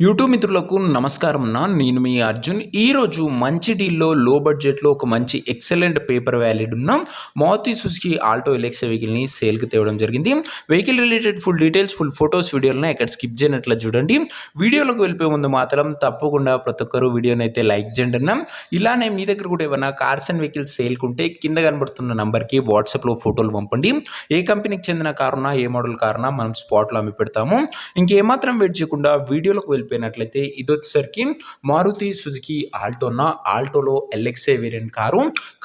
YouTube మిత్రులకు నమస్కారం నేను మీ అర్జున్. ఈరోజు మంచి డీల్లో లో బడ్జెట్లో ఒక మంచి ఎక్సలెంట్ పేపర్ వ్యాలిడ్ ఉన్న మారుతి సుజుకి ఆల్టో ఎలెక్సా వెహికల్ని సేల్కి తేవడం జరిగింది. Vehicle related full details, full photos వీడియోలను ఇక్కడ స్కిప్ చేయనట్లు చూడండి. వీడియోలోకి వెళ్ళిపోయే ముందు మాత్రం తప్పకుండా ప్రతి ఒక్కరు వీడియోని అయితే లైక్ చేయండి అన్న. ఇలానే మీ దగ్గర కూడా ఏమైనా కార్స్ అండ్ వెహికల్స్ సేల్కి ఉంటే కింద కనబడుతున్న నంబర్కి వాట్సాప్లో ఫోటోలు పంపండి. ఏ కంపెనీకి చెందిన కారునా, ఏ మోడల్ కారునా మనం స్పాట్లో అమ్మి పెడతాము. ఇంకేమాత్రం వెయిట్ చేయకుండా వీడియోలోకి వెళ్ళిపోయినట్లయితే ఇది వచ్చేసరికి మారుతి సుజుకి ఆల్టోలో ఎల్ఎక్స్ఐ వేరియంట్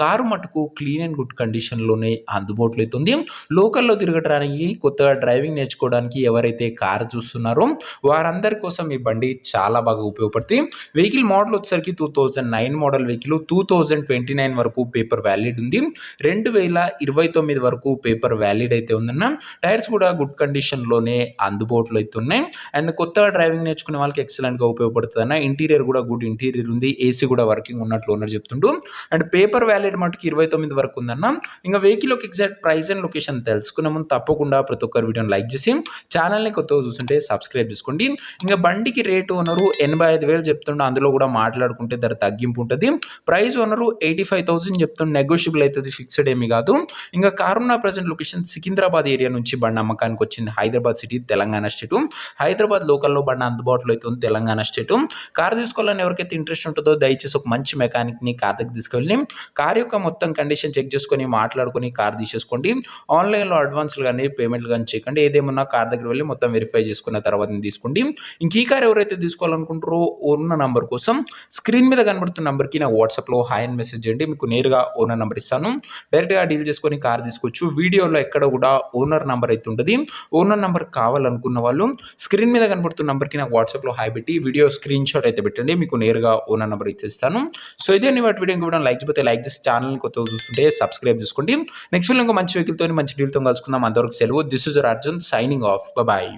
కారు మటుకు క్లీన్ అండ్ గుడ్ కండిషన్లోనే అందుబాటులో అవుతుంది. లోకల్లో తిరగడానికి, కొత్తగా డ్రైవింగ్ నేర్చుకోవడానికి ఎవరైతే కారు చూస్తున్నారో వారందరి కోసం ఈ బండి చాలా బాగా ఉపయోగపడుతుంది. వెహికల్ మోడల్ వచ్చేసరికి 2009 మోడల్ వెహికల్ 2029 వరకు పేపర్ వ్యాలిడ్ ఉంది. 2029 వరకు పేపర్ వ్యాలిడ్ అయితే ఉందన్న. టైర్స్ కూడా గుడ్ కండిషన్లోనే అందుబాటులో అయితే ఉన్నాయి. అండ్ కొత్తగా డ్రైవింగ్ నేర్చుకునే వాళ్ళకి ఎక్సలెంట్గా ఉపయోగపడుతుంది అన్న. ఇంటీరియర్ కూడా గుడ్ ఇంటీరియర్ ఉంది. ఏసీ కూడా వర్కింగ్ ఉన్నట్లు ఓనర్ చెప్తుంటూ. అండ్ పేపర్ వ్యాలిడ్ మటుకు 29 వరకు ఉందన్న. ఇంకా వెహికల్ యొక్క ఎగ్జాక్ట్ ప్రైస్ అండ్ లొకేషన్ తెలుసుకునే ముందు తప్పకుండా ప్రతి ఒక్కరు వీడియోని లైక్ చేసి ఛానల్ని కొత్తగా చూస్తుంటే సబ్స్క్రైబ్ చేసుకోండి. ఇంకా బండికి రేటు ఓనరు 85,000 చెప్తుండే, అందులో కూడా మాట్లాడుకుంటే ధర తగ్గింపు ఉంటుంది. ప్రైస్ ఓనరు 85,000 చెప్తుండే, నెగోషియబుల్ అవుతుంది, ఫిక్స్డ్ ఏమీ కాదు. ఇంకా కారున్న ప్రజెంట్ లొకేషన్ సికింద్రాబాద్ ఏరియా నుంచి బండి అమ్మకానికి వచ్చింది. హైదరాబాద్ సిటీ, తెలంగాణ స్టేటు. హైదరాబాద్ లోకల్లో బండి అందుబాటులో అయితే ఉంది, తెలంగాణ స్టేటు. కార్ తీసుకోవాలని ఎవరికైతే ఇంట్రెస్ట్ ఉంటుందో దయచేసి ఒక మంచి మెకానిక్ని కార్ దగ్గర తీసుకెళ్ళి కార్ యొక్క మొత్తం కండిషన్ చెక్ చేసుకొని మాట్లాడుకొని కార్ తీసేసుకోండి. ఆన్లైన్లో అడ్వాన్స్లు కానీ పేమెంట్లు కానీ చేయకండి. ఏదేమన్నా కార్ దగ్గర వెళ్ళి మొత్తం వెరిఫై చేసుకున్న తర్వాత తీసుకోండి. ఇంక ఈ కార్ ఎవరైతే తీసుకోవాలనుకుంటారో ఉన్న నంబర్ కోసం స్క్రీన్ మీద కనబడుతున్న నెంబర్కి నా వాట్సాప్లో హాయ్ అని మెసేజ్ చేయండి. మీకు నేరుగా ఓనర్ నెంబర్ ఇస్తాను. డైరెక్ట్గా డీల్ చేసుకొని కార్ తీసుకోవచ్చు. వీడియోలో ఎక్కడ కూడా ఓనర్ నెంబర్ అయితే ఉంటుంది. ఓనర్ నెంబర్ కావాలనుకున్న వాళ్ళు స్క్రీన్ మీద కనబడుతున్న నెంబర్కి నాకు వాట్సాప్లో హాయ్ పెట్టి వీడియో స్క్రీన్ షాట్ అయితే పెట్టండి. మీకు నేరుగా ఓనర్ నెంబర్ ఇచ్చేస్తాను. సో ఇదే వాటి వీడియో కూడా లైక్ చేయకపోతే లైక్ చేసి ఛానల్ని కొత్తగా చూస్తుంటే సబ్స్క్రైబ్ చేసుకోండి. నెక్స్ట్ వీడియో ఇంకా మంచి వెహికల్తో మంచి డీల్తో కలుసుకుందాం. అంతవరకు సెలవు. This is Arjun signing off. Bye.